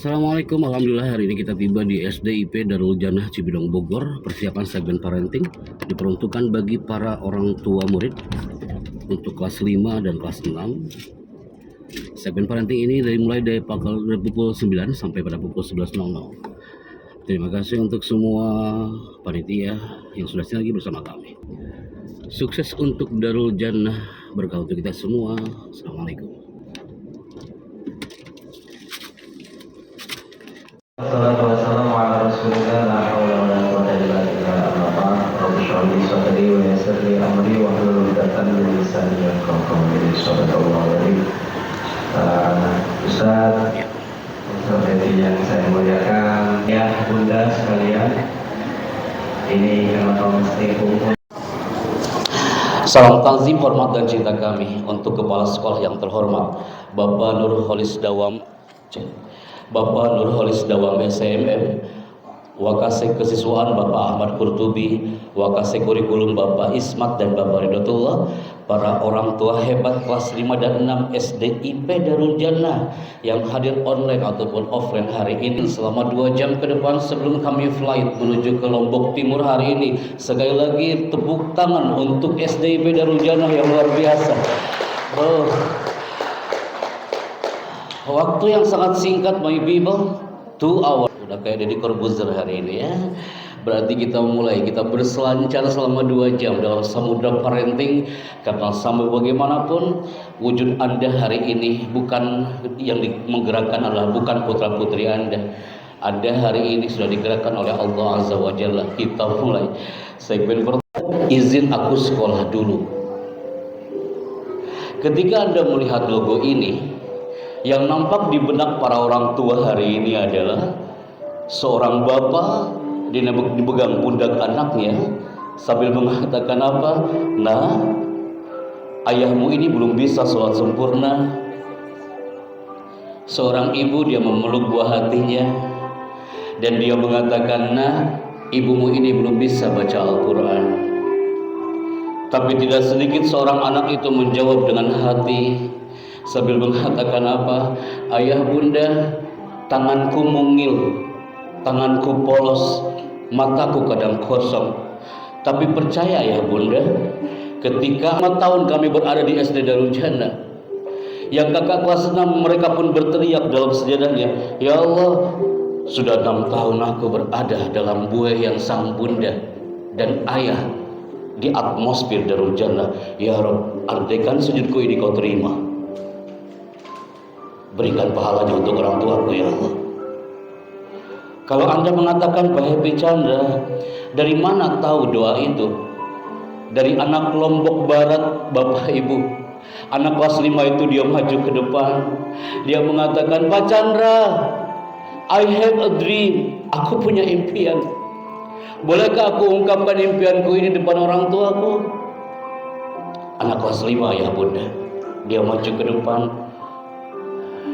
Assalamualaikum, alhamdulillah hari ini kita tiba di SDIP Darul Jannah Cibinong Bogor. Persiapan segmen parenting diperuntukkan bagi para orang tua murid untuk kelas 5 dan kelas 6. Segmen parenting ini mulai dari pukul 9 sampai pada pukul 11.00. Terima kasih untuk semua panitia yang sudah sini lagi bersama kami. Sukses untuk Darul Jannah, berkah untuk kita semua. Assalamualaikum. Assalatu wassalamu ala rasulillah la hawla wa la quwwata illa billah amma ba'd. Rabbi shrah li sadri wa yassir li amri wa hlul 'uqdatam min lisani yafqahu qawli. Shadaqallahu alazim. Ustaz yang saya muliakan, ya bunda sekalian, ini kenapa mesti kumpul. Salam takzim, hormat dan cinta kami untuk Kepala Sekolah yang terhormat Bapak Nurholis Dawam SMM, Wakasek Kesiswaan Bapak Ahmad Kurtubi, Wakasek Kurikulum Bapak Ismat dan Bapak Ridotullah, para orang tua hebat kelas 5 dan 6 SDIP Darul Jannah yang hadir online ataupun offline hari ini selama 2 jam ke depan sebelum kami flight menuju ke Lombok Timur hari ini. Sekali lagi tepuk tangan untuk SDIP Darul Jannah yang luar biasa. Waktu yang sangat singkat, my people, 2 hours. Udah kayak Deddy Corbuzier hari ini ya. Berarti kita berselancar selama 2 jam dalam samudra parenting. Karena sampai bagaimanapun wujud Anda hari ini bukan yang menggerakkan adalah bukan putra putri Anda. Anda hari ini sudah digerakkan oleh Allah Azza wa Jalla. Kita mulai segmen pertama. Izin aku sekolah dulu. Ketika Anda melihat logo ini, yang nampak di benak para orang tua hari ini adalah seorang bapak dipegang pundak anaknya sambil mengatakan apa? Nah, ayahmu ini belum bisa sholat sempurna. Seorang ibu dia memeluk buah hatinya dan dia mengatakan, nah, ibumu ini belum bisa baca Al-Quran. Tapi tidak sedikit seorang anak itu menjawab dengan hati sambil mengatakan apa? Ayah bunda, tanganku mungil, tanganku polos, mataku kadang kosong. Tapi percaya ya bunda, ketika 4 tahun kami berada di SD Darul Jannah, yang kakak kelas 6 mereka pun berteriak dalam sejadahnya, ya Allah, sudah 6 tahun aku berada dalam buah yang sang bunda dan ayah di atmosfer Darul Jannah. Ya Rabb, andaikan sujudku ini kau terima, berikan pahalanya untuk orang tuaku ya Allah. Kalau Anda mengatakan Pak Happy Chandra, dari mana tahu doa itu? Dari anak Lombok Barat, Bapak Ibu. Anak kelas 5 itu dia maju ke depan. Dia mengatakan, Pak Chandra, I have a dream. Aku punya impian. Bolehkah aku ungkapkan impianku ini depan orang tuaku? Anak kelas 5 ya bunda. Dia maju ke depan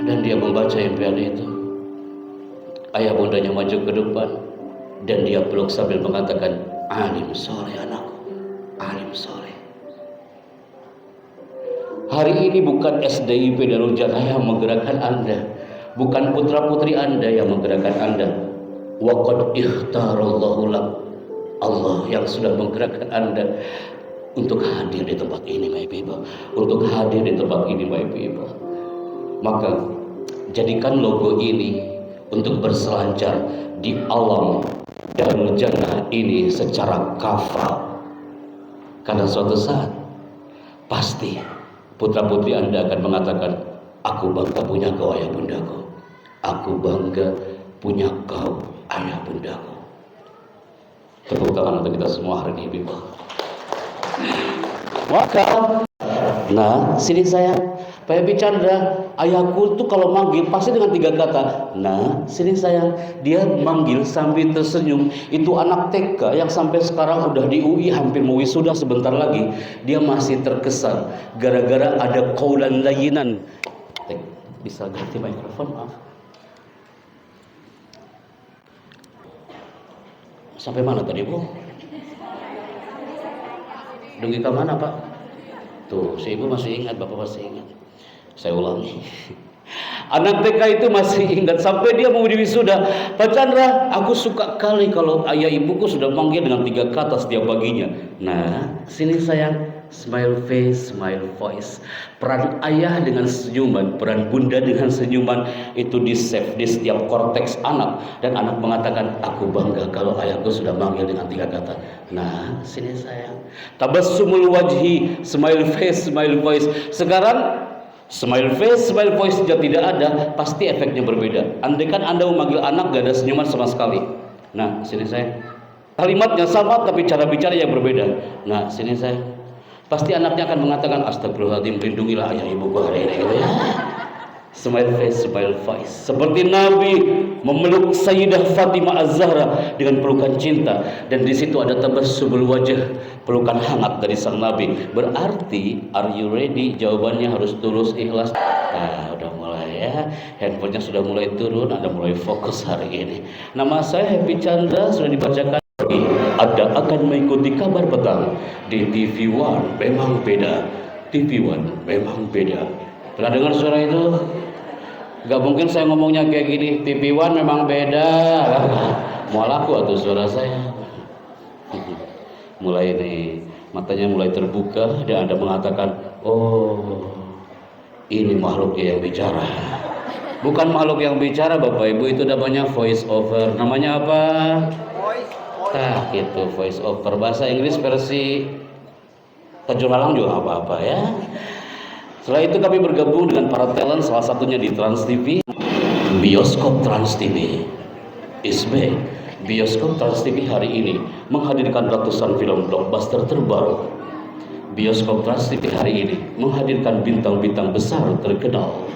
dan dia membaca impian itu. Ayah bundanya maju ke depan dan dia peluk sambil mengatakan, alim soleh anakku, alim soleh. Hari ini bukan SDIP Darul Jannah yang menggerakkan Anda, bukan putra putri Anda yang menggerakkan Anda. Wa qad ikhtarallahu lak, Allah yang sudah menggerakkan Anda untuk hadir di tempat ini, my people, untuk hadir di tempat ini, my people. Maka jadikan logo ini untuk berselancar di alam Darul Jannah ini secara kafah. Karena suatu saat pasti putra putri Anda akan mengatakan, aku bangga punya kau ayah bundaku, aku bangga punya kau ayah bundaku. Tepuk tangan untuk kita semua hari ini, people. Maka, nah, sini saya Pak Happy Chandra, ayahku tuh kalau manggil pasti dengan 3 kata. Nah, sini sayang, dia manggil sambil tersenyum. Itu anak TK yang sampai sekarang udah di UI, hampir mau wisuda sebentar lagi. Dia masih terkesan gara-gara ada qaulan layyinan. Bisa ganti mikrofon, maaf. Sampai mana tadi, Bu? Dunggi ke mana, Pak? Tuh, si Ibu masih ingat, Bapak masih ingat. Saya ulangi. Anak TK itu masih ingat sampai dia mau wisuda. Pak Chandra, aku suka kali kalau ayah ibuku sudah manggil dengan 3 kata setiap paginya. Nah, sini sayang, smile face, smile voice. Peran ayah dengan senyuman, peran bunda dengan senyuman itu di save di setiap korteks anak, dan anak mengatakan, aku bangga kalau ayahku sudah manggil dengan 3 kata. Nah, sini sayang. Tabassumul wajhi, smile face, smile voice. Sekarang smile face, smile voice jika tidak ada, pasti efeknya berbeda. Andaikan Anda memanggil anak gak ada senyuman sama sekali. Nah, sini saya. Kalimatnya sama tapi cara bicara yang berbeda. Nah, sini saya. Pasti anaknya akan mengatakan, astagfirullahaladzim, lindungilah ayah ibuku hari ini. Gitu ya. Smile face, smile voice. Seperti Nabi memeluk Sayyidah Fatimah Az-Zahra dengan pelukan cinta, dan di situ ada tabassumul wajah, pelukan hangat dari sang Nabi. Berarti, are you ready? Jawabannya harus tulus, ikhlas. Nah, udah mulai ya. Handphonenya sudah mulai turun, Anda mulai fokus hari ini. Nama saya Happy Chandra, sudah dibacakan. Anda akan mengikuti kabar petang di TV One. Memang beda. TV One memang beda. Pernah dengar suara itu? Gak mungkin saya ngomongnya kayak gini. TV One memang beda. Mau laku atau suara saya? Mulai nih, matanya mulai terbuka dan Anda mengatakan, oh, ini makhluknya yang bicara. Bukan makhluk yang bicara Bapak Ibu, itu namanya voice over. Namanya apa? Nah, itu voice over. Bahasa Inggris versi Tanjung juga apa-apa ya. Setelah itu kami bergabung dengan para talent, salah satunya di Trans TV. Bioskop Trans TV is back. Bioskop Trans TV hari ini menghadirkan ratusan film blockbuster terbaru. Bioskop Trans TV hari ini menghadirkan bintang-bintang besar terkenal.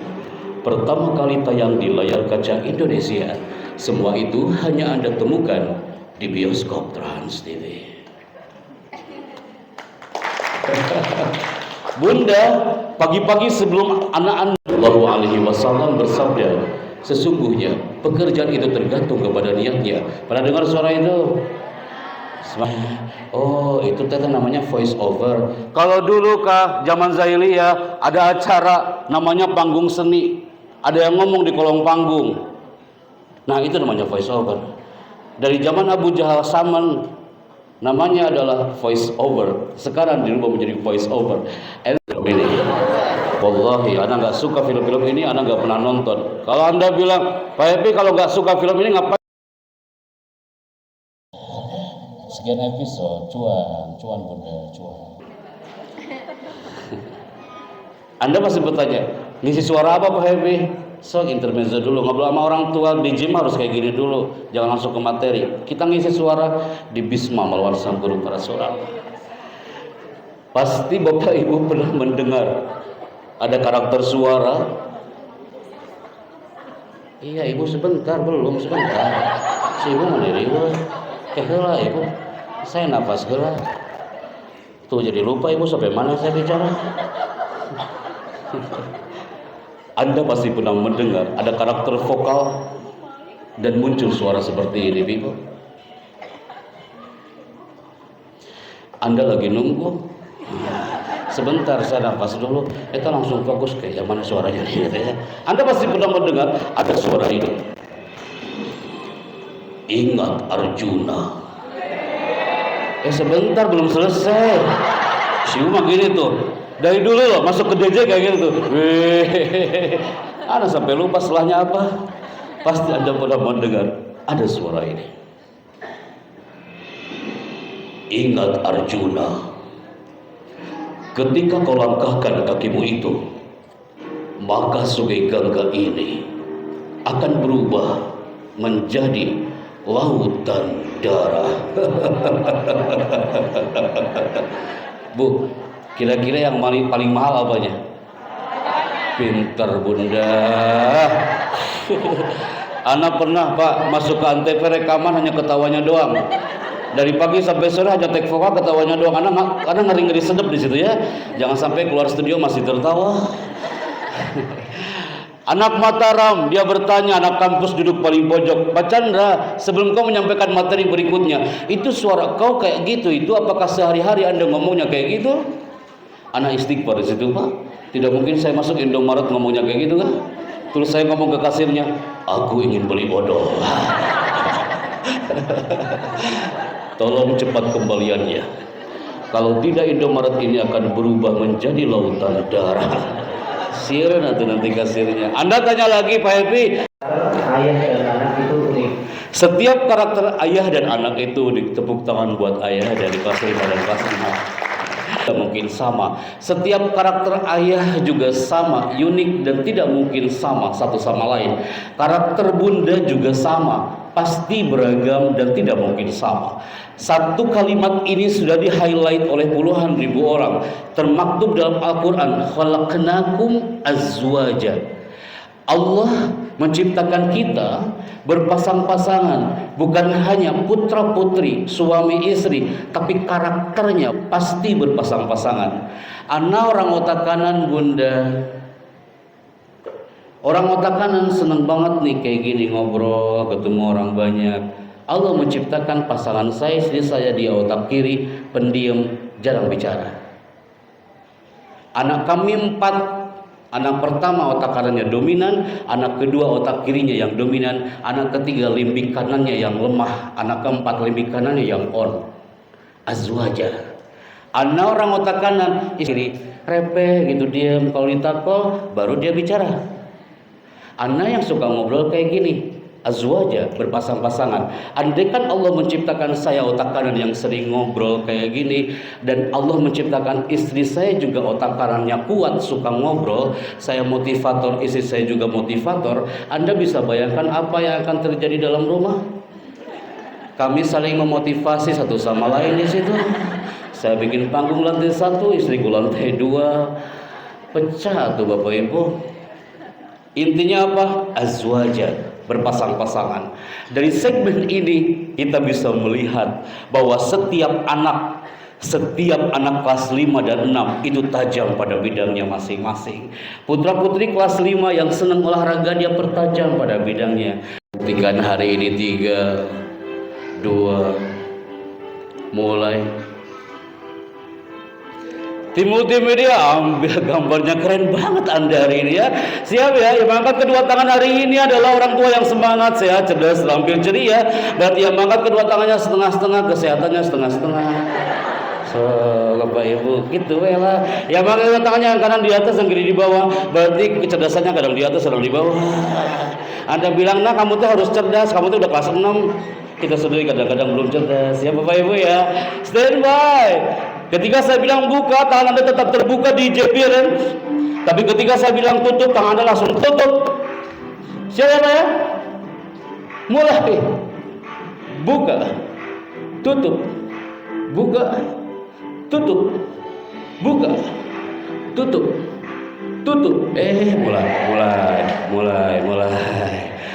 Pertama kali tayang di layar kaca Indonesia. Semua itu hanya Anda temukan di Bioskop Trans TV. Bunda, pagi-pagi sebelum anak-anak Sallallahu Alaihi Wasallam bersabda, sesungguhnya pekerjaan itu tergantung kepada niatnya. Pernah dengar suara itu? Oh, itu ternyata namanya voice over. Kalau dulu kah zaman Zahiliyah ada acara namanya panggung seni, ada yang ngomong di kolong panggung. Nah, itu namanya voice over. Dari zaman Abu Jahal Saman, namanya adalah voice over. Sekarang dirubah menjadi voice over. Ini, wallahi, Anda nggak suka film-film ini, Anda nggak pernah nonton. Kalau Anda bilang, Pak Happy kalau nggak suka film ini ngapain? Sekian episode, cuan bunda, cuan. Anda masih bertanya, ngisi suara apa Pak Happy? So, intermezzo dulu, ngobrol sama orang tua di gym harus kayak gini dulu, jangan langsung ke materi. Kita ngisi suara di Bisma melawan sang guru para seorang. Pasti Bapak Ibu pernah mendengar ada karakter suara. Iya Ibu sebentar, belum sebentar. Si Ibu mana Ibu? Heula Ibu, saya nafas heula. Tuh jadi lupa Ibu sampai mana saya bicara. Anda pasti pernah mendengar ada karakter vokal dan muncul suara seperti ini, Ibu. Anda lagi nunggu, sebentar saya nafas dulu, kita langsung fokus ke yang mana suaranya gitu ya. Anda pasti pernah mendengar ada suara ini. Ingat Arjuna. Sebentar belum selesai. Si Uma gini tuh. Dari dulu loh masuk ke DJ kayak gitu tuh. Anda sampai lupa setelahnya apa. Pasti Anda pernah mendengar ada suara ini. Ingat Arjuna. Ketika kau langkahkan kakimu itu, maka sungai Gangga ini akan berubah menjadi lautan darah. Bu, kira-kira yang paling mahal apanya? Pinter bunda. Anak pernah Pak masuk ke Antv rekaman hanya ketawanya doang. Dari pagi sampai sore hanya take vokal ketawanya doang. Anak ngeri-ngeri sedep di situ ya. Jangan sampai keluar studio masih tertawa. Anak Mataram, dia bertanya, anak kampus duduk paling pojok, Pak Chandra, sebelum kau menyampaikan materi berikutnya, itu suara kau kayak gitu, itu apakah sehari-hari Anda ngomongnya kayak gitu? Anak istighfar di situ Pak. Tidak mungkin saya masuk Indomaret ngomongnya kayak gitu kan? Terus saya ngomong ke kasirnya, aku ingin beli odol. Tolong cepat kembaliannya. Kalau tidak Indomaret ini akan berubah menjadi lautan darah. Siren atau nanti kasirnya. Anda tanya lagi Pak Happy. Ayah dan anak itu unik. Setiap karakter ayah dan anak itu unik. Tepuk tangan buat ayah dari kelas 5 dan kelas 6. Tidak mungkin sama. Setiap karakter ayah juga sama, unik dan tidak mungkin sama satu sama lain. Karakter bunda juga sama, pasti beragam dan tidak mungkin sama. Satu kalimat ini sudah di-highlight oleh puluhan ribu orang, termaktub dalam Al-Quran, khalaqnakum azwaja. Allah menciptakan kita berpasang-pasangan, bukan hanya putra putri, suami istri, tapi karakternya pasti berpasang-pasangan. Ana orang otak kanan bunda, orang otak kanan seneng banget nih kayak gini ngobrol, ketemu orang banyak. Allah menciptakan pasangan saya, istri saya, dia otak kiri, pendiam, jarang bicara. Anak kami 4. Anak pertama otak kanannya dominan, anak kedua otak kirinya yang dominan, anak ketiga limbik kanannya yang lemah, anak keempat limbik kanannya yang on. Azwaja. Anak orang otak kanan istri repeh gitu, diam, kalau ditakol baru dia bicara. Anak yang suka ngobrol kayak gini, azwaja, berpasang-pasangan. Andai kan Allah menciptakan saya otak kanan yang sering ngobrol kayak gini, dan Allah menciptakan istri saya juga otak kanannya kuat, suka ngobrol, saya motivator, istri saya juga motivator, Anda bisa bayangkan apa yang akan terjadi dalam rumah? Kami saling memotivasi satu sama lain di situ. Saya bikin panggung lantai 1, istriku lantai 2, pecah tuh Bapak Ibu. Intinya apa? Azwaja, berpasang-pasangan. Dari segmen ini kita bisa melihat bahwa setiap anak kelas 5 dan 6 itu tajam pada bidangnya masing-masing. Putra putri kelas 5 yang senang olahraga, dia pertajam pada bidangnya. Buktikan hari ini 3, 2, mulai. Tim multimedia, ambil gambarnya, keren banget Anda hari ini ya. Siap ya, yang mengangkat kedua tangan hari ini adalah orang tua yang semangat, sehat, cerdas, terampil, ceria. Berarti yang mengangkat kedua tangannya setengah-setengah, kesehatannya setengah-setengah. So, Bapak Ibu, gitu ya lah. Yang mengangkat kedua tangannya yang kanan di atas, yang kiri di bawah. Berarti kecerdasannya kadang di atas, kadang di bawah. Anda bilang, nah kamu tuh harus cerdas, kamu tuh udah kelas 6. Kita sendiri kadang-kadang belum cerdas. Ya Bapak Ibu ya, stand by. Ketika saya bilang buka, tangan Anda tetap terbuka di JPN. Tapi ketika saya bilang tutup, tangan Anda langsung tutup. Siapa ya? Mulai. Buka. Tutup. Buka. Tutup. Buka. Tutup. Tutup. Mulai.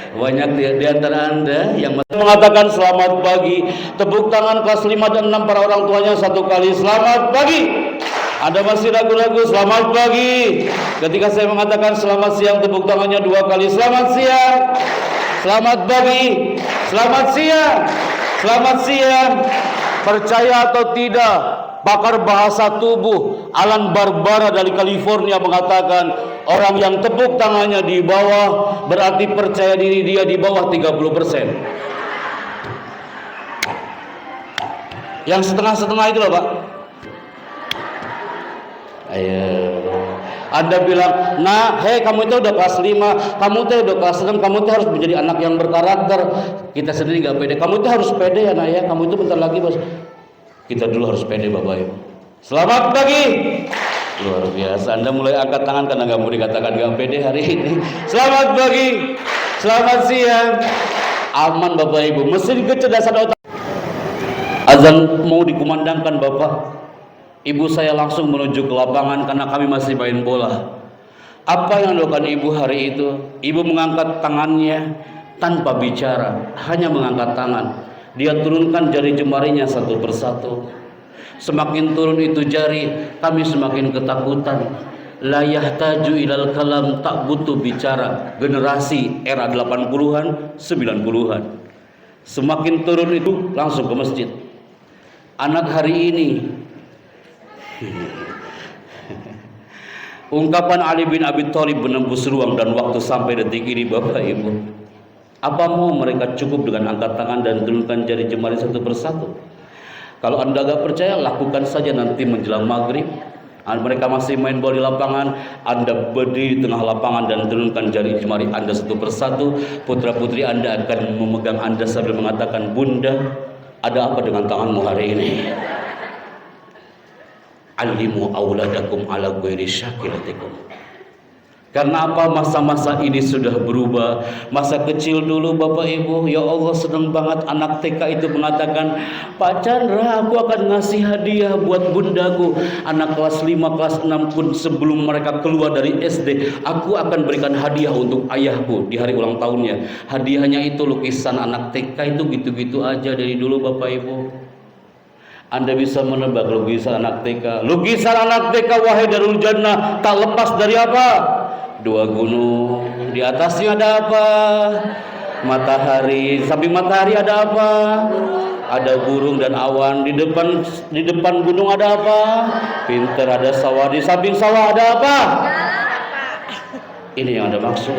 Banyak di antara Anda yang mengatakan selamat pagi. Tepuk tangan kelas 5 dan 6 para orang tuanya satu kali. Selamat pagi. Anda masih ragu-ragu, selamat pagi. Ketika saya mengatakan selamat siang, tepuk tangannya 2 kali. Selamat siang. Selamat pagi. Selamat siang. Selamat siang. Percaya atau tidak, pakar bahasa tubuh Alan Barbara dari California mengatakan orang yang tepuk tangannya di bawah berarti percaya diri dia di bawah 30%. Yang setengah-setengah itu loh Pak. Ayo. Anda bilang, nah, hei kamu itu udah kelas 5, kamu itu udah kelas 6, kamu itu harus menjadi anak yang berkarakter. Kita sendiri gak pede. Kamu itu harus pede ya nak ya, kamu itu bentar lagi bos. Kita dulu harus pede Bapak Ibu. Selamat pagi. Luar biasa, Anda mulai angkat tangan karena gak mau dikatakan gak pede hari ini. Selamat pagi. Selamat siang. Aman Bapak Ibu, mesin kecerdasan otak. Azan mau dikumandangkan Bapak. Ibu saya langsung menuju ke lapangan karena kami masih main bola. Apa yang dilakukan ibu hari itu? Ibu mengangkat tangannya tanpa bicara, hanya mengangkat tangan. Dia turunkan jari jemarinya satu persatu. Semakin turun itu jari, kami semakin ketakutan. La yahtaju ilal kalam, tak butuh bicara. Generasi era 80-an, 90-an. Semakin turun itu langsung ke masjid. Anak hari ini Ungkapan Ali bin Abi Thalib menembus ruang dan waktu sampai detik ini, Bapak Ibu. Apa mau mereka cukup dengan angkat tangan dan turunkan jari jemari satu persatu? Kalau Anda gak percaya, lakukan saja nanti menjelang maghrib. Mereka masih main bola di lapangan, Anda berdiri di tengah lapangan dan turunkan jari jemari Anda satu persatu. Putra putri Anda akan memegang Anda sambil mengatakan, "Bunda, ada apa dengan tanganmu hari ini?" Alimu auladakum ala ghairi syakilatikum. Karena apa? Masa-masa ini sudah berubah. Masa kecil dulu Bapak Ibu, ya Allah senang banget anak TK itu mengatakan, "Pak Chandra, aku akan ngasih hadiah buat bundaku." Anak kelas 5, kelas 6 pun sebelum mereka keluar dari SD, aku akan berikan hadiah untuk ayahku di hari ulang tahunnya. Hadiahnya itu lukisan anak TK, itu gitu-gitu aja dari dulu Bapak Ibu. Anda bisa menebak lukisan anak TK. Lukisan anak TK, wahai Darul Jannah, tak lepas dari apa? 2 gunung. Di atasnya ada apa? Matahari. Samping matahari ada apa? Ada burung dan awan. Di depan gunung ada apa? Pinter. Ada sawah. Di samping sawah ada apa? Ini yang Anda maksud.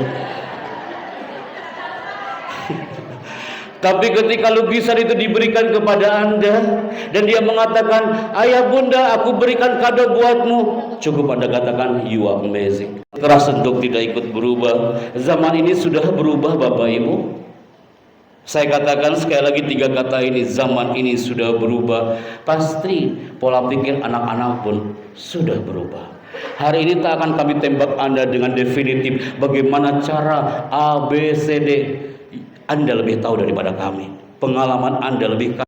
Tapi ketika lukisan itu diberikan kepada Anda dan dia mengatakan, "Ayah bunda, aku berikan kado buatmu," cukup Anda katakan, "You are amazing." Keras untuk tidak ikut berubah. Zaman ini sudah berubah Bapak Ibu. Saya katakan sekali lagi 3 kata ini, zaman ini sudah berubah. Pasti pola pikir anak-anak pun sudah berubah. Hari ini tak akan kami tembak Anda dengan definitif bagaimana cara A, B, C, D. Anda lebih tahu daripada kami. Pengalaman Anda lebih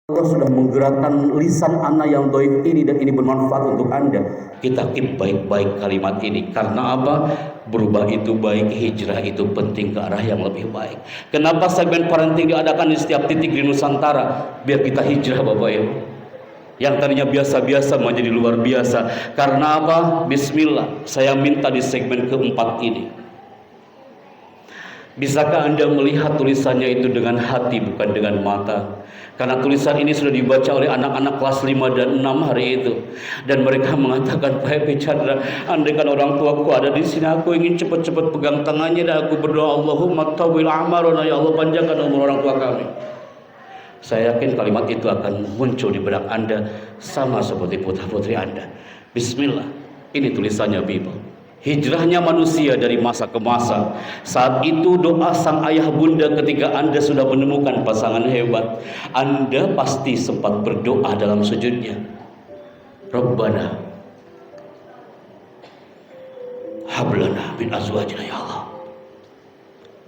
Allah sudah menggerakkan lisan anak yang doif ini dan ini bermanfaat untuk Anda. Kita keep baik-baik kalimat ini. Karena apa? Berubah itu baik, hijrah itu penting ke arah yang lebih baik. Kenapa segmen parenting diadakan di setiap titik di Nusantara? Biar kita hijrah Bapak Ibu. Yang tadinya biasa-biasa menjadi luar biasa. Karena apa? Bismillah, saya minta di segmen keempat ini, bisakah Anda melihat tulisannya itu dengan hati bukan dengan mata? Karena tulisan ini sudah dibaca oleh anak-anak kelas 5 dan 6 hari itu. Dan mereka mengatakan, "Pak Chandra, andai kan orang tuaku ada di sini, aku ingin cepat-cepat pegang tangannya dan aku berdoa, Allahumma tawil amarona, ya Allah panjangkan umur orang tua kami." Saya yakin kalimat itu akan muncul di benak Anda sama seperti putra-putri Anda. Bismillah, ini tulisannya Bible. Hijrahnya manusia dari masa ke masa. Saat itu doa sang ayah bunda ketika Anda sudah menemukan pasangan hebat. Anda pasti sempat berdoa dalam sujudnya. Rabbana hablana min azwajina ya Allah.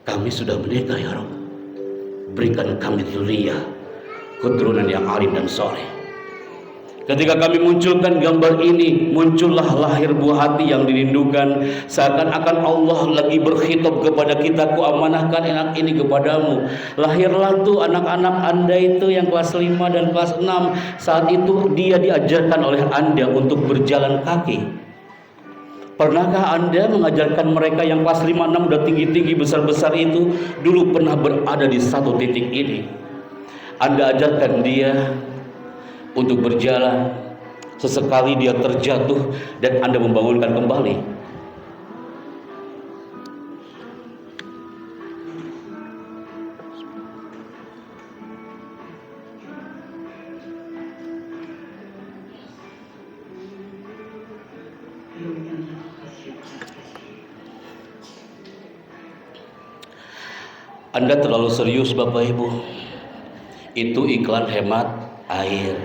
Kami sudah menikah ya Rabb. Berikan kami dzurriyyah, keturunan yang alim dan soleh. Ketika kami munculkan gambar ini, muncullah lahir buah hati yang dirindukan. Seakan-akan Allah lagi berkhitab kepada kita, "Ku amanahkan anak ini kepadamu." Lahirlah tuh anak-anak Anda itu yang kelas 5 dan kelas 6. Saat itu dia diajarkan oleh Anda untuk berjalan kaki. Pernahkah Anda mengajarkan mereka yang kelas 5, 6 udah tinggi-tinggi besar-besar itu dulu pernah berada di satu titik ini? Anda ajarkan dia untuk berjalan. Sesekali dia terjatuh dan Anda membangunkan kembali. Anda terlalu serius Bapak Ibu. Itu iklan hemat air.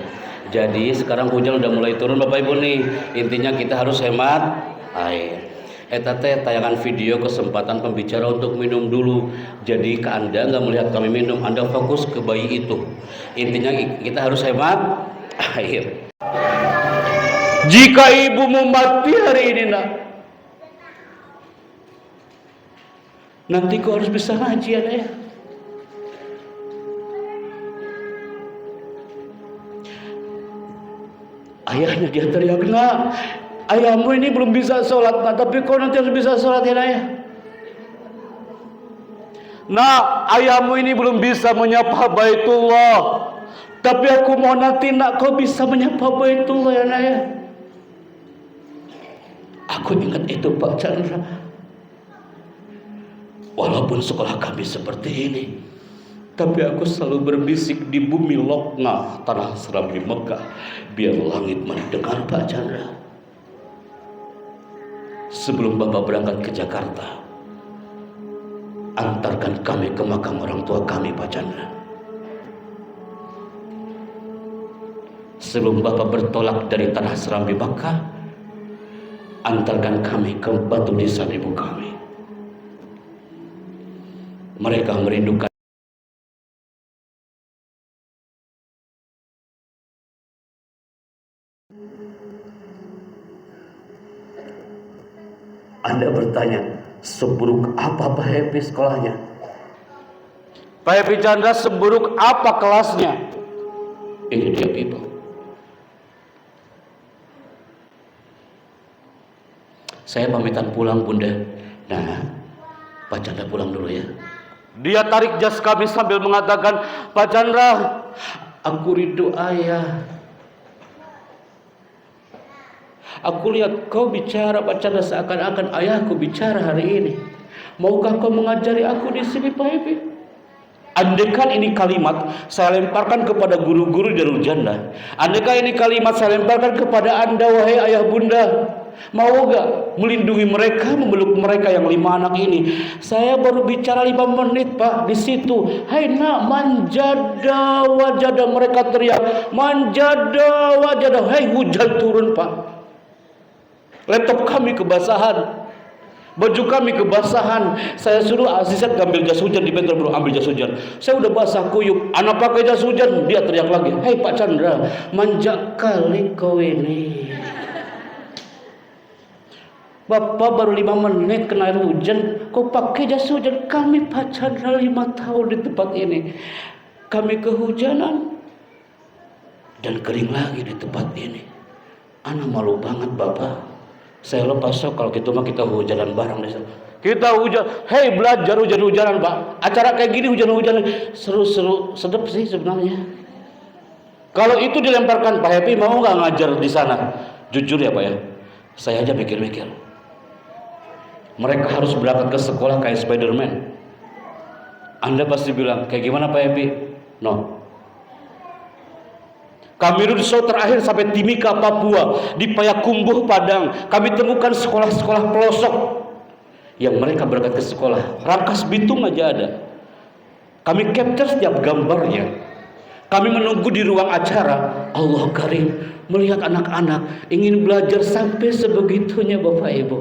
Jadi sekarang hujan udah mulai turun Bapak Ibu nih. Intinya kita harus hemat air. Eta teh tayangan video kesempatan pembicara untuk minum dulu. Jadi ke Anda nggak melihat kami minum, Anda fokus ke bayi itu. Intinya kita harus hemat air. Jika ibumu mati hari ini nak, nanti kau harus bisa ngaji ya. Ayahnya dia teriak, "Nak, ayahmu ini belum bisa sholat, nak, tapi kau nanti harus bisa sholat ya, ayah." "Nak, ayahmu ini belum bisa menyapa Baitullah, Tapi aku mau nanti nak kau bisa menyapa Baitullah ya nak ya. Aku ingat itu Pak Chandra. Walaupun sekolah kami seperti ini, tapi aku selalu berbisik di bumi Lokna, tanah serambi Mekah, biar langit mendengar Pak Chandra. Sebelum Bapak berangkat ke Jakarta, antarkan kami ke makam orang tua kami Pak Chandra. Sebelum Bapak bertolak dari tanah serambi Mekah, antarkan kami ke batu nisan ibu kami. Mereka merindukan. Anda bertanya, seburuk apa Pak Happy sekolahnya? Pak Happy Chandra seburuk apa kelasnya? Ini dia people. Saya pamitan pulang Bunda. Nah, Pak Chandra pulang dulu ya. Dia tarik jas kami sambil mengatakan, Pak Chandra, aku rindu ayah. Aku lihat kau bicara Pak Chandra seakan-akan ayahku bicara hari ini. Maukah kau mengajari aku di sini Pak Happy? Andaikan ini kalimat saya lemparkan kepada guru-guru Darul Jannah. Andaikan ini kalimat saya lemparkan kepada Anda wahai ayah bunda. Mau gak melindungi mereka, memeluk mereka yang 5 anak ini? Saya baru bicara 5 menit Pak di situ. Hai nak, manjada wajada, mereka teriak, manjada wajada. Hai, hujan turun Pak. Laptop kami kebasahan, baju kami kebasahan. Saya suruh asisten ambil jas hujan di bengkel, bro, ambil jas hujan. Saya udah basah kuyup, anak pakai jas hujan. Dia teriak lagi, hei Pak Chandra, manja kali kau ini. Bapak baru 5 menit kena air hujan, kau pakai jas hujan. Kami Pak Chandra 5 tahun di tempat ini, kami kehujanan dan kering lagi di tempat ini. Anak malu banget Bapak. Saya lepas sok kalau gitu mah kita hujanan bareng deh. Kita hujan, hei belajar hujan-hujanan Pak. Acara kayak gini hujan-hujanan seru-seru, sedep sih sebenarnya. Kalau itu dilemparkan Pak Happy mau nggak ngajar di sana? Jujur ya Pak ya, saya aja mikir-mikir. Mereka harus berangkat ke sekolah kayak Spiderman. Anda pasti bilang kayak gimana Pak Happy? No. Kami show terakhir sampai Timika, Papua, di Payakumbuh, Padang. Kami temukan sekolah-sekolah pelosok yang mereka berangkat ke sekolah. Rangkas Bitung aja ada. Kami capture setiap gambarnya. Kami menunggu di ruang acara. Allah Karim, melihat anak-anak ingin belajar sampai sebegitunya Bapak Ibu.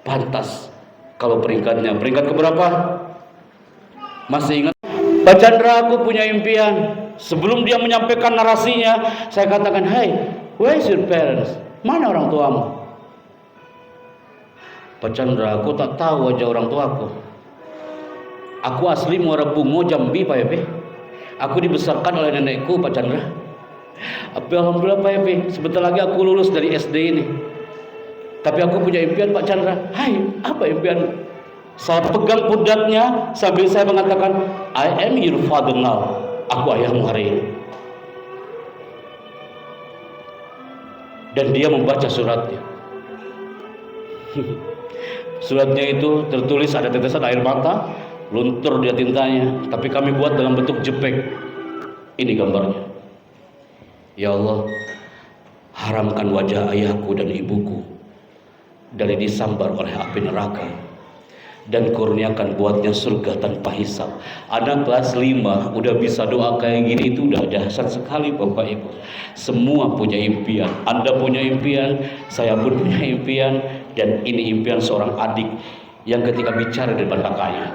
Pantas kalau peringkatnya. Peringkat keberapa? Masih ingat? Pak Chandra, aku punya impian. Sebelum dia menyampaikan narasinya, saya katakan, hey, where is your parents? Mana orang tuamu? Pak Chandra, aku tak tahu wajah orang tuaku. Aku asli Muara Bungo, Jambi, Pak Happy. Aku dibesarkan oleh nenekku, Pak Chandra. Tapi alhamdulillah Pak Happy, sebentar lagi aku lulus dari SD ini. Tapi aku punya impian Pak Chandra. Hai, apa impian? Saya pegang pundaknya sambil saya mengatakan, I am your father now. Aku ayahmu hari ini. Dan dia membaca suratnya. Suratnya itu tertulis ada tetesan air mata, luntur dia tintanya, tapi kami buat dalam bentuk jepek. Ini gambarnya. Ya Allah, haramkan wajah ayahku dan ibuku dari disambar oleh api neraka, dan kurniakan buatnya surga tanpa hisab. Anak kelas 5 udah bisa doa kayak gini, itu udah dahsyat sekali Bapak Ibu. Semua punya impian. Anda punya impian, saya pun punya impian. Dan ini impian seorang adik yang ketika bicara di depan kakaknya,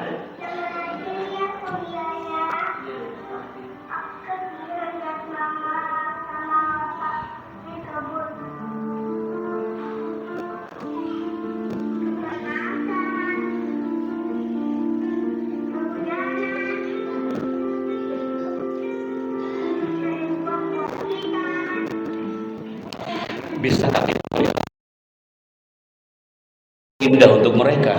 bisa kita indah untuk mereka.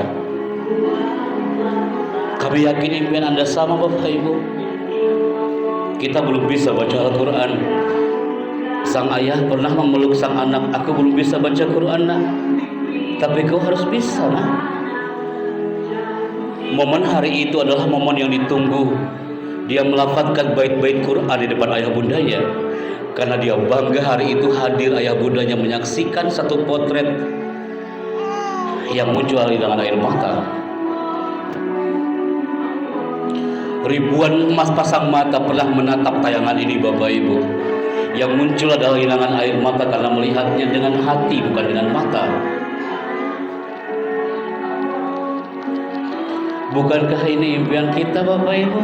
Kami yakin impian Anda sama Bapak Ibu. kita belum bisa baca Al-Quran. Sang ayah pernah memeluk sang anak, aku belum bisa baca Quran nak, tapi kau harus bisa nak. Momen hari itu adalah momen yang ditunggu. Dia melafazkan bait-bait Quran di depan ayah bundanya, karena dia bangga hari itu hadir ayah bundanya menyaksikan satu potret yang muncul dengan air mata. Ribuan emas pasang mata pernah menatap tayangan ini Bapak Ibu. Yang muncul adalah hilangan air mata karena melihatnya dengan hati bukan dengan mata. Bukankah ini impian kita Bapak Ibu?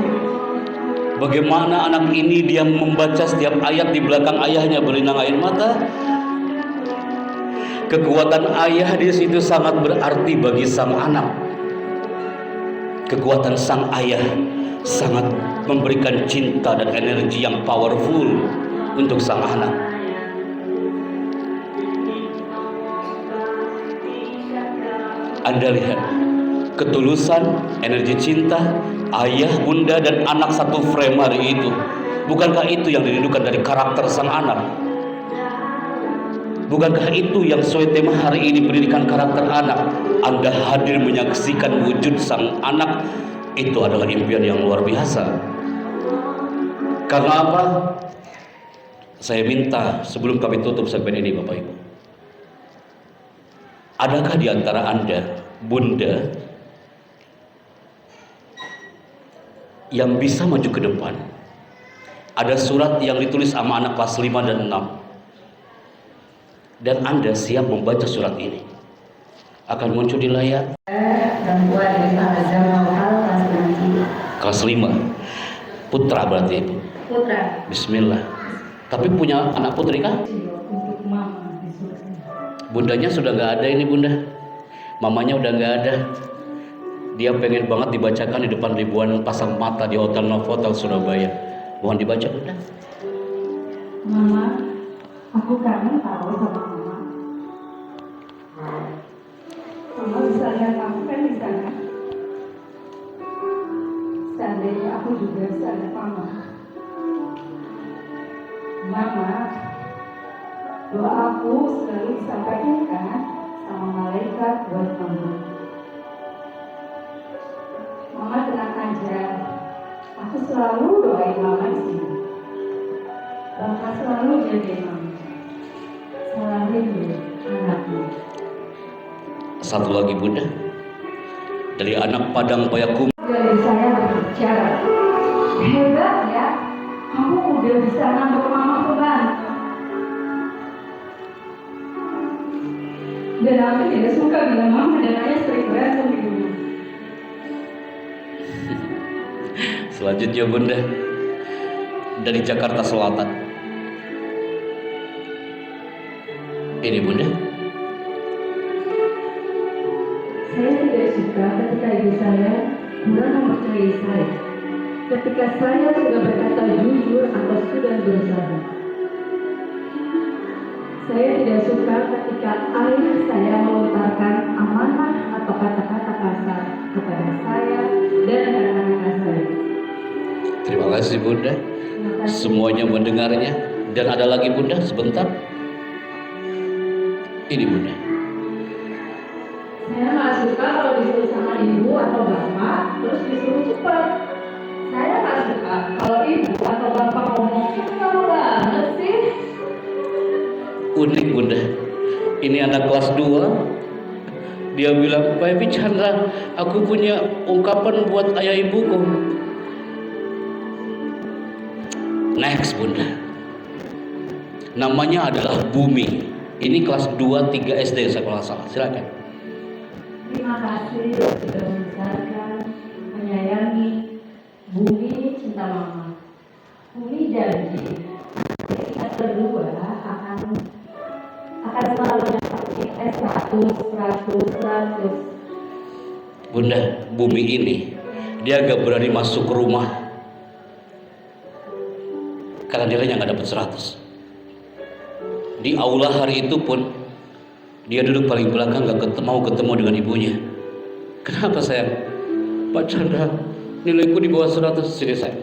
Bagaimana anak ini dia membaca setiap ayat di belakang ayahnya berlinang air mata? Kekuatan ayah di situ sangat berarti bagi sang anak. Kekuatan sang ayah sangat memberikan cinta dan energi yang powerful untuk sang anak. Anda lihat ketulusan, energi cinta ayah, bunda dan anak satu frame hari itu. Bukankah itu yang dirindukan dari karakter sang anak? Bukankah itu yang sesuai tema hari ini, pendidikan karakter anak? Anda hadir menyaksikan wujud sang anak, itu adalah impian yang luar biasa. Karena apa? Saya minta sebelum kami tutup segmen ini Bapak Ibu, adakah di antara Anda, bunda, yang bisa maju ke depan? Ada surat yang ditulis sama anak kelas 5 dan 6, dan Anda siap membaca surat ini. Akan muncul di layar. Kelas 5, putra berarti Ibu. Putra. Bismillah. Tapi punya anak putri kah? Untuk mama di surga. Bundanya sudah nggak ada ini bunda. Mamanya udah nggak ada. Dia pengen banget dibacakan di depan ribuan pasang mata di Hotel Novotel Surabaya. Mohon dibaca bunda. Mama, aku kangen tahu sama mama. Mama bisa lihat kamu kan di sana. Seandainya aku juga bisa lihat mama. Mama, doa aku selalu disampaikan sama malaikat buat mama. Mama tenang aja, aku selalu doain mama di sini. Bapak selalu jagain mama. Salamin ya anakmu. Satu lagi bunda, dari anak Padang Payakumbuh. Dari saya berbicara, hebat ya, kamu udah bisa nangkep mama beban. Dan aku tidak suka bila mama dan ayah sering berantem di rumah. Selanjutnya bunda, dari Jakarta Selatan. Ini bunda. Saya tidak suka ketika ibu saya kurang mempercayai saya. Ketika saya sudah berkata jujur atau sudah berusaha. Saya tidak suka ketika ayah saya melontarkan amanah atau kata-kata kasar kepada saya dan anak-anak saya. Terima kasih bunda. Semuanya mendengarnya. Dan ada lagi bunda, sebentar. Ini bunda. Saya nggak suka kalau disuruh sama ibu atau bapak terus disuruh cepat. Saya nggak suka kalau ibu atau bapak ngomong lama banget sih. Unik bunda. Ini anak kelas 2. Dia bilang, Pak Evi Chandra, aku punya ungkapan buat ayah ibuku. Next bunda. Namanya adalah Bumi. Ini kelas 2, 3 SD saya kalau salah. Silakan. Terima kasih sudah membesarkan, menyayangi. Bumi cinta mama. Bumi janji kita berdua akan selalu dapat S100. Bunda, Bumi ini dia agak berani masuk ke rumah karena nilainya nggak dapat 100. Di aula hari itu pun dia duduk paling belakang, mau ketemu dengan ibunya. Kenapa sayang? Pak Chandra, nilaiku di bawah 100. Sini sayang.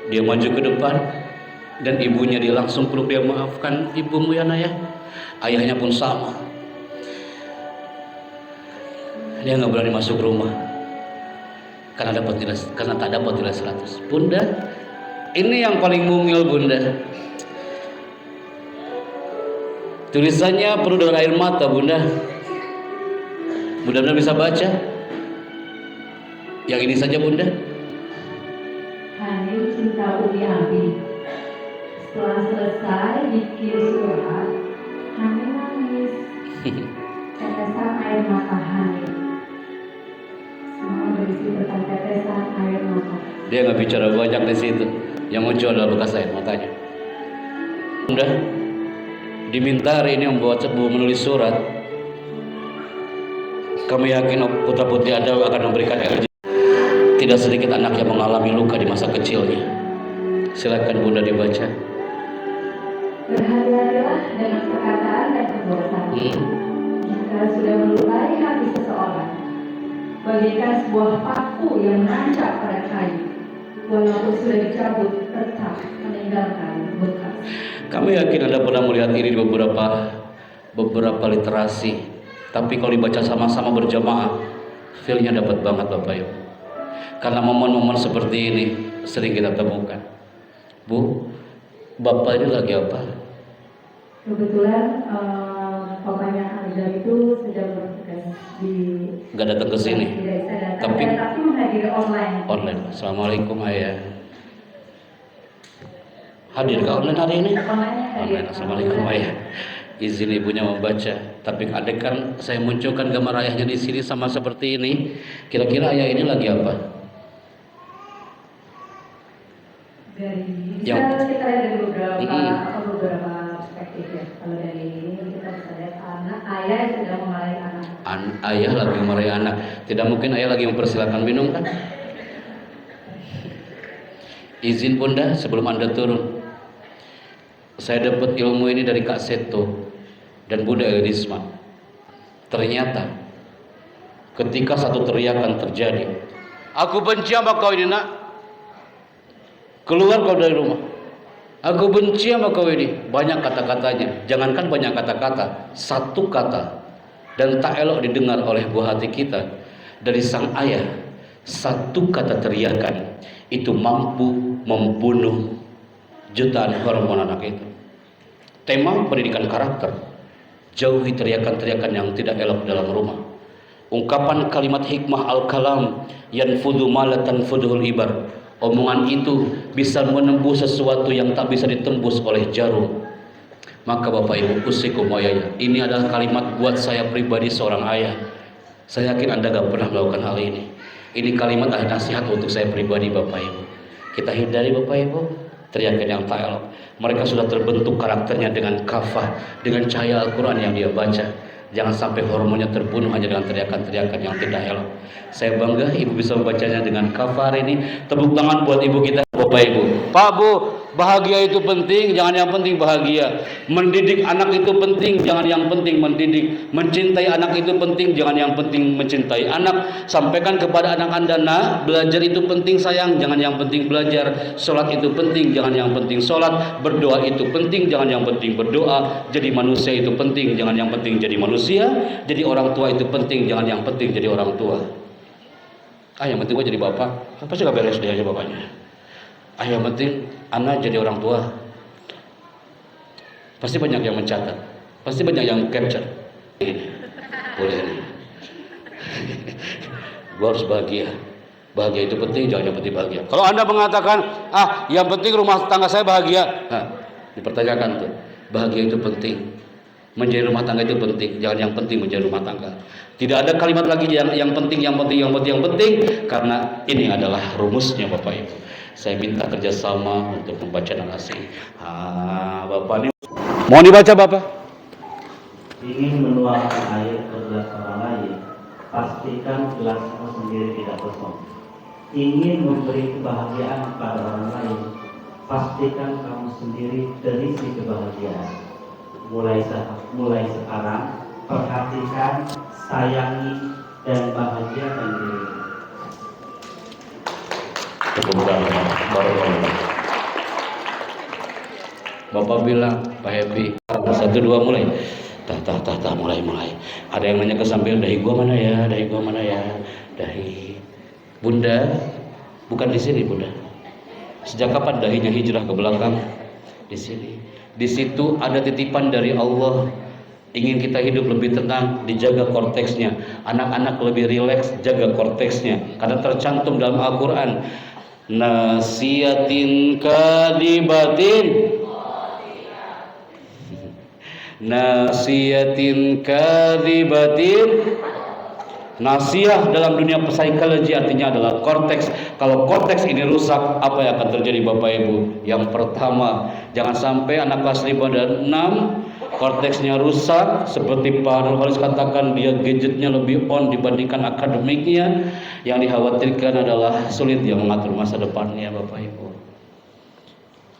Dia maju ke depan dan ibunya dia langsung peluk dia, maafkan ibumu ya nak ya. Ayahnya pun sama. Dia nggak berani masuk rumah karena tak dapat nilai 100. Bunda, ini yang paling mungil bunda. Tulisannya penuh dengan air mata bunda. Mudah-mudahan bisa baca. Yang ini saja bunda. Hani cinta Umi Abi. Setelah selesai bikin surat, Hani nangis. Tetesan air mata Hani. Semua berisi tentang tetesan air mata. Dia nggak bicara banyak di situ. Yang muncul adalah bekas air matanya. Bunda, diminta hari ini menulis surat. Kami yakin putra putri Anda akan memberikan energi. Tidak sedikit anak yang mengalami luka di masa kecilnya. Silakan bunda dibaca. Berhati-hatilah dengan perkataan dan perbuatan. Jika sudah melukai hati seseorang, bagaikan sebuah paku yang menancap pada kayu, walaupun sudah dicabut tetap meninggalkan bekas. Kami yakin Anda pernah melihat ini di beberapa literasi, tapi kalau dibaca sama-sama berjamaah, feel-nya dapat banget Bapak Ibu. Karena momen-momen seperti ini sering kita temukan. Bu, Bapak ini lagi apa? Kebetulan papanya Anda itu sedang bertugas di. Nggak datang ke sini. Tapi menghadiri online. Online. Assalamualaikum ayah. Hadir ke online hari ini? Online. Assalamualaikum ayah. Izin ibunya membaca. Tapi adik kan saya munculkan gambar ayahnya di sini sama seperti ini. Kira-kira ayah ini lagi apa? Kita lihat dari beberapa perspektif ya. Kalau dari ini kita bisa lihat ayah yang sedang memarahi anak. Ayah lagi memarahi anak. Tidak mungkin ayah lagi mempersilakan minum kan? Izin bunda sebelum Anda turun. Saya dapat ilmu ini dari Kak Seto dan Bunda Elisma. Ternyata ketika satu teriakan terjadi, aku benci sama kau ini nak. Keluar kau dari rumah. Aku benci sama kau ini. Banyak kata-katanya. Jangankan banyak kata-kata, satu kata dan tak elok didengar oleh buah hati kita dari sang ayah. Satu kata teriakan itu mampu membunuh jutaan hormon anak itu. Tema pendidikan karakter. Jauhi teriakan-teriakan yang tidak elok dalam rumah. Ungkapan kalimat hikmah al-kalam yanfudhu ma la tanfudhul ibar. Omongan itu bisa menembus sesuatu yang tak bisa ditembus oleh jarum. Maka Bapak Ibu, usikum ayah, ini adalah kalimat buat saya pribadi seorang ayah. Saya yakin Anda gak pernah melakukan hal ini. Ini kalimat nasihat untuk saya pribadi Bapak Ibu. Kita hindari Bapak Ibu teriakan yang tak elok. Mereka sudah terbentuk karakternya dengan kafah, dengan cahaya Al-Quran yang dia baca. Jangan sampai hormonnya terbunuh hanya dengan teriakan-teriakan yang tidak elok. Saya bangga ibu bisa membacanya dengan kafah ini. Tepuk tangan buat ibu kita, Bapak Ibu. Pak Bu, bahagia itu penting, jangan yang penting bahagia. Mendidik anak itu penting, jangan yang penting mendidik. Mencintai anak itu penting, jangan yang penting mencintai anak. Sampaikan kepada anak Anda, nak, belajar itu penting sayang, jangan yang penting belajar. Sholat itu penting, jangan yang penting sholat. Berdoa itu penting, jangan yang penting berdoa. Jadi manusia itu penting, jangan yang penting jadi manusia. Jadi orang tua itu penting, jangan yang penting jadi orang tua. Yang penting gue jadi bapak, pasti gak beres dia aja bapaknya. Yang penting anak jadi orang tua. Pasti banyak yang mencatat, pasti banyak yang capture. Ini boleh nih. Gue harus bahagia. Bahagia itu penting, jangan yang penting bahagia. Kalau Anda mengatakan, yang penting rumah tangga saya bahagia, dipertanyakan tuh. Bahagia itu penting. Menjadi rumah tangga itu penting, jangan yang penting menjadi rumah tangga. Tidak ada kalimat lagi yang penting, karena ini adalah rumusnya Bapak Ibu. Saya minta kerjasama untuk membaca narasi. Bapak ini mau dibaca Bapak? Ingin menuangkan air ke gelas orang lain, pastikan gelasmu sendiri tidak kosong. Ingin memberi kebahagiaan pada orang lain, pastikan kamu sendiri terisi kebahagiaan. Mulai sekarang, perhatikan, sayangi, dan bahagiakan diri. Baru Bapak bilang, Pak Happy, 1, 2 mulai. Tah, mulai. Ada yang nanya ke samping, dahi gua mana ya? Dahi. Bunda, bukan di sini, Bunda. Sejak kapan dahinya hijrah ke belakang? Di sini. Di situ ada titipan dari Allah. Ingin kita hidup lebih tenang, dijaga korteksnya. Anak-anak lebih rileks, jaga korteksnya. Karena tercantum dalam Al-Quran, nasiyatin kadibatin, nasiyatin kadibatin. Nasiah dalam dunia psikologi artinya adalah korteks. Kalau korteks ini rusak, apa yang akan terjadi Bapak Ibu? Yang pertama, jangan sampai anak kelas 5 dan 6 korteksnya rusak. Seperti Pak Nurholis katakan, dia gadgetnya lebih on dibandingkan akademiknya. Yang dikhawatirkan adalah sulit dia mengatur masa depannya, Bapak Ibu.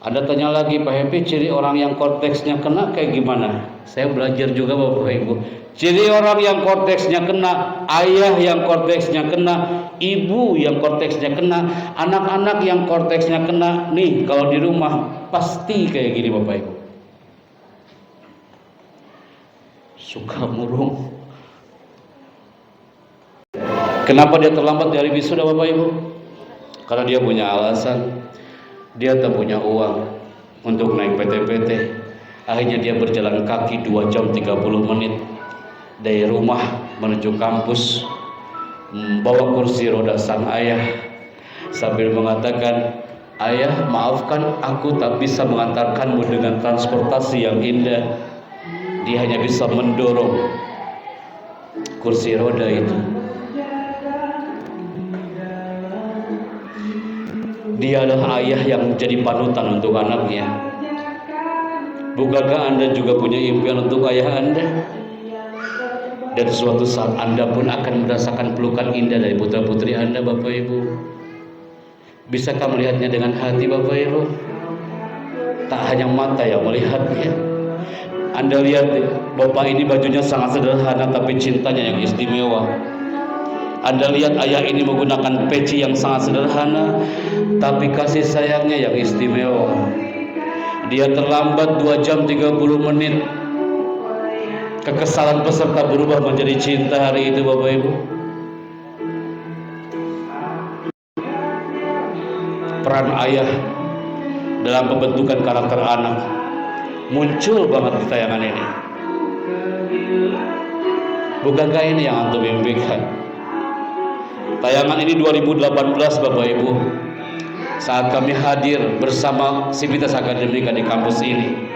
Anda tanya lagi, Pak Happy, ciri orang yang korteksnya kena kayak gimana? Saya belajar juga, Bapak Ibu. Ciri orang yang korteksnya kena, ayah yang korteksnya kena, ibu yang korteksnya kena, anak-anak yang korteksnya kena. Nih, kalau di rumah pasti kayak gini, Bapak Ibu. Suka murung. Kenapa dia terlambat dari wisuda, Bapak Ibu? Karena dia punya alasan. Dia tak punya uang untuk naik PT-PT. Akhirnya dia berjalan kaki 2 jam 30 menit dari rumah menuju kampus, membawa kursi roda sang ayah sambil mengatakan, ayah, maafkan aku tak bisa mengantarkanmu dengan transportasi yang indah. Dia hanya bisa mendorong kursi roda itu. Dia adalah ayah yang jadi panutan untuk anaknya. Bukankah Anda juga punya impian untuk ayah Anda? Dan suatu saat Anda pun akan merasakan pelukan indah dari putra-putri Anda, Bapak Ibu. Bisakah melihatnya dengan hati, Bapak Ibu? Tak hanya mata yang melihatnya. Anda lihat, Bapak ini bajunya sangat sederhana, tapi cintanya yang istimewa. Anda lihat ayah ini menggunakan peci yang sangat sederhana, tapi kasih sayangnya yang istimewa. Dia terlambat 2 jam 30 menit. Kekesalan peserta berubah menjadi cinta hari itu, Bapak Ibu. Peran ayah dalam pembentukan karakter anak muncul banget di tayangan ini. Bukankah ini yang antum impikan? Tayangan ini 2018, Bapak Ibu, saat kami hadir bersama Sivitas Akademika di kampus ini.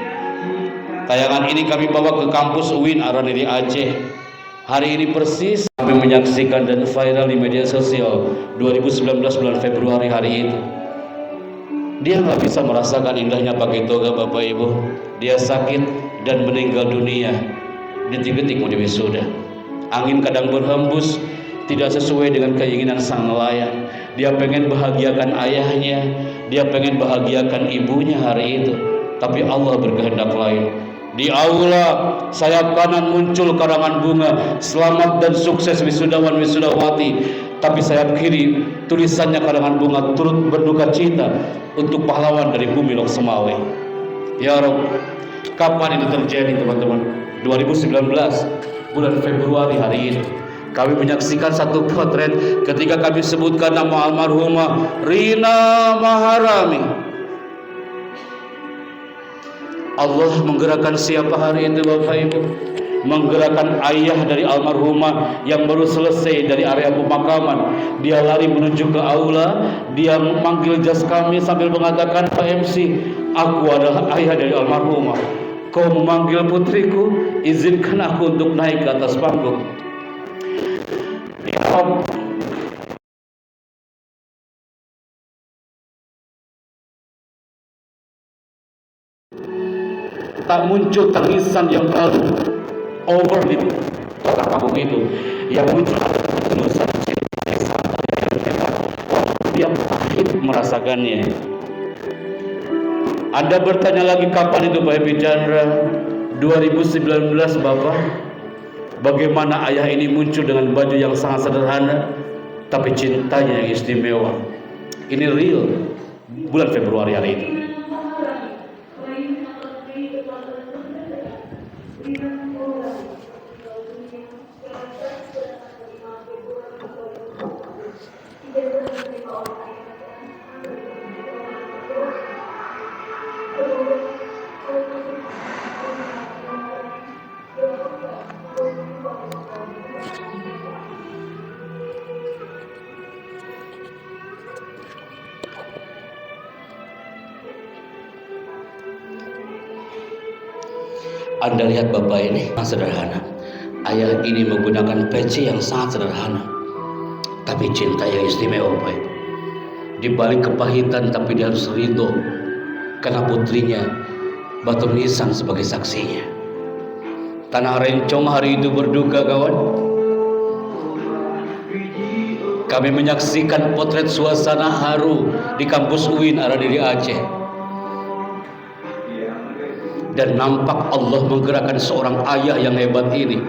Tayangan ini kami bawa ke kampus UIN Araniri Aceh. Hari ini persis kami menyaksikan dan viral di media sosial 2019 bulan Februari hari itu. Dia nggak bisa merasakan indahnya pakai toga, Bapak Ibu. Dia sakit dan meninggal dunia detik-detik mau diwisuda. Angin kadang berhembus, tidak sesuai dengan keinginan sang nelayan. Dia pengen bahagiakan ayahnya, dia pengen bahagiakan ibunya hari itu, tapi Allah berkehendak lain. Di aula sayap kanan muncul karangan bunga, selamat dan sukses wisudawan wisudawati. Tapi sayap kiri tulisannya karangan bunga, turut berduka cita untuk pahlawan dari bumi Lok Semawe. Ya Rabb, kapan itu terjadi, teman-teman? 2019 bulan Februari hari ini kami menyaksikan satu potret ketika kami sebutkan nama almarhumah Rina Maharami. Allah menggerakkan siapa hari itu, Bapak Ibu? Menggerakkan ayah dari almarhumah yang baru selesai dari area pemakaman. Dia lari menuju ke aula, dia memanggil jas kami sambil mengatakan, Pak MC, aku adalah ayah dari almarhumah. Kau memanggil putriku, izinkan aku untuk naik ke atas panggung. Tak muncul tangisan yang terlalu over di panggung itu. Yang muncul tulisan dia pahit merasakannya. Anda bertanya lagi kapan itu, Pak Happy Chandra? 2019, Bapak. Bagaimana ayah ini muncul dengan baju yang sangat sederhana, tapi cintanya yang istimewa. Ini real bulan Februari hari ini. Anda lihat Bapak ini sederhana. Ayah ini menggunakan peci yang sangat sederhana, tapi cinta yang istimewa Bapak. Di balik kepahitan tapi dia harus ridho karena putrinya Batu Nisan sebagai saksinya. Tanah Rencong hari itu berduka kawan. Kami menyaksikan potret suasana haru di kampus UIN Aradiri Aceh. Dan nampak Allah menggerakkan seorang ayah yang hebat ini.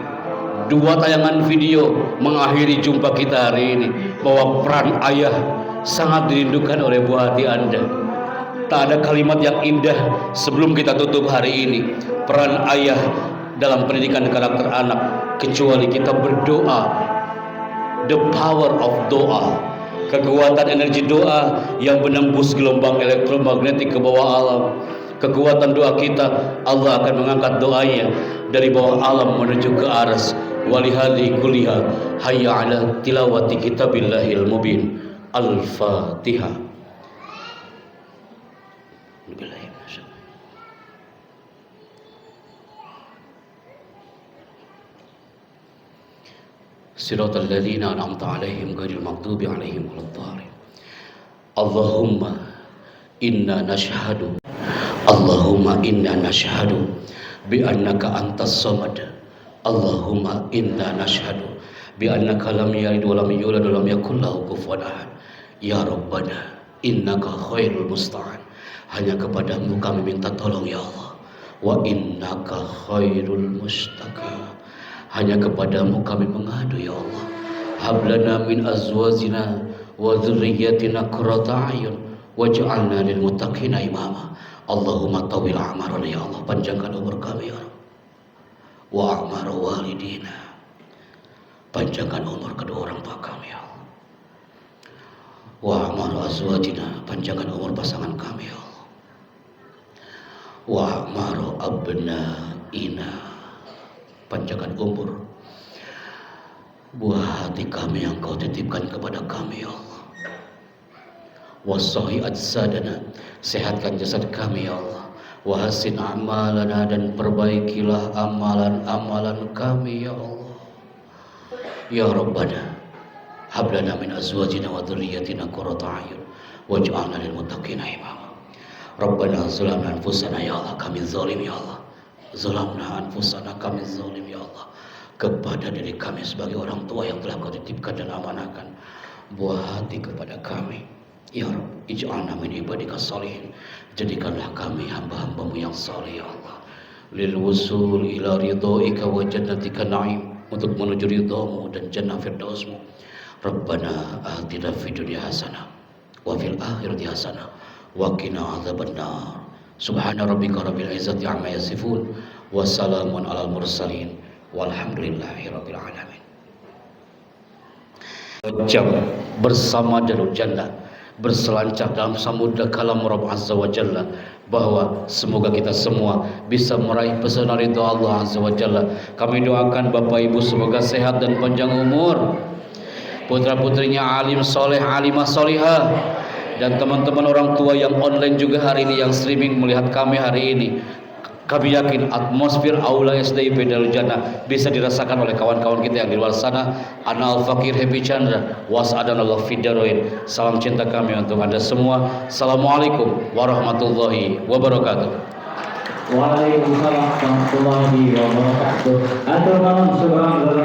Dua tayangan video mengakhiri jumpa kita hari ini, bahwa peran ayah sangat dirindukan oleh buah hati Anda. Tak ada kalimat yang indah sebelum kita tutup hari ini. Peran ayah dalam pendidikan karakter anak, kecuali kita berdoa. The power of doa, kekuatan energi doa yang menembus gelombang elektromagnetik ke bawah alam. Kekuatan doa kita, Allah akan mengangkat doanya dari bawah alam menuju ke aras. Walihadi kuliah hayya ala tilawati kitabillahil mubin. Al-Fatihah. Siratal ladzina an'amta 'alaihim ghairil maghdubi 'alaihim waladdallin. Allahumma inna nashhadu Allahumma inna nashhadu bi annaka antas samad. Allahumma inna nashhadu bi annaka lam yalid wa lam yulad wa lam yakul lahu kufuwan ahad. Ya Rabbana innaka khairul musta'an. Hanya kepadamu kami minta tolong ya Allah. Wa innaka khairul mustaqim. Hanya kepadamu kami mengadu ya Allah. Hablana min azwajina wa dzurriyyatina qurrata a'yun waj'alna lil muttaqina imama. Allahumma tawil a'marana ya Allah, panjangkan umur kami ya Allah. Wa a'mar walidina, panjangkan umur kedua orang tua kami ya Allah. Wa a'mar azwajina, panjangkan umur pasangan kami ya Allah. Wa a'mar abnaina, panjangkan umur buah hati kami yang kau titipkan kepada kami ya Allah. Wasahi ajsadana, sehatkan jasad kami ya Allah. Wahasin amalana, dan perbaikilah amalan-amalan kami ya Allah. Ya Rabbana hablana min azwajina wa dzurriyyatina qurrata a'yun waj'alna lil muttaqina imama. Rabbana zalamna anfusana ya Allah, kami zalim ya Allah. Zalamna anfusana, kami zalim ya Allah kepada diri kami sebagai orang tua yang telah kau titipkan dan amanahkan buah hati kepada kami. Ya Rabb, ij'alna min ibadika sholihin, jadikanlah kami hamba-hambamu yang saleh ya Allah. Lil wusul ila ridhoika wa jannatika na'im, untuk menuju ridhamu dan jannah firdausmu. Rabbana atina fid dunya hasanah wa fil akhirati hasanah wa qina adzabannar. Subhana rabbika rabbil izzati amma yasifun wa salamun alal mursalin walhamdulillahi rabbil alamin. Jam bersama Darul Jannah berselancar dalam samudra kalam Rabb Azza wa Jalla, bahwa semoga kita semua bisa meraih pesona ridha Allah Azza wa Jalla. Kami doakan Bapak Ibu semoga sehat dan panjang umur, putra-putrinya alim soleh, alimah solihah, dan teman-teman orang tua yang online juga hari ini, yang streaming melihat kami hari ini. Kami yakin atmosfer aula SDIP Darul Jannah bisa dirasakan oleh kawan-kawan kita yang di luar sana. Ana Al-Fakir Happy Chandra, was'adanallahu fiddaroin. Salam cinta kami untuk Anda semua. Assalamualaikum warahmatullahi wabarakatuh. Waalaikumsalam warahmatullahi wabarakatuh. Atur malam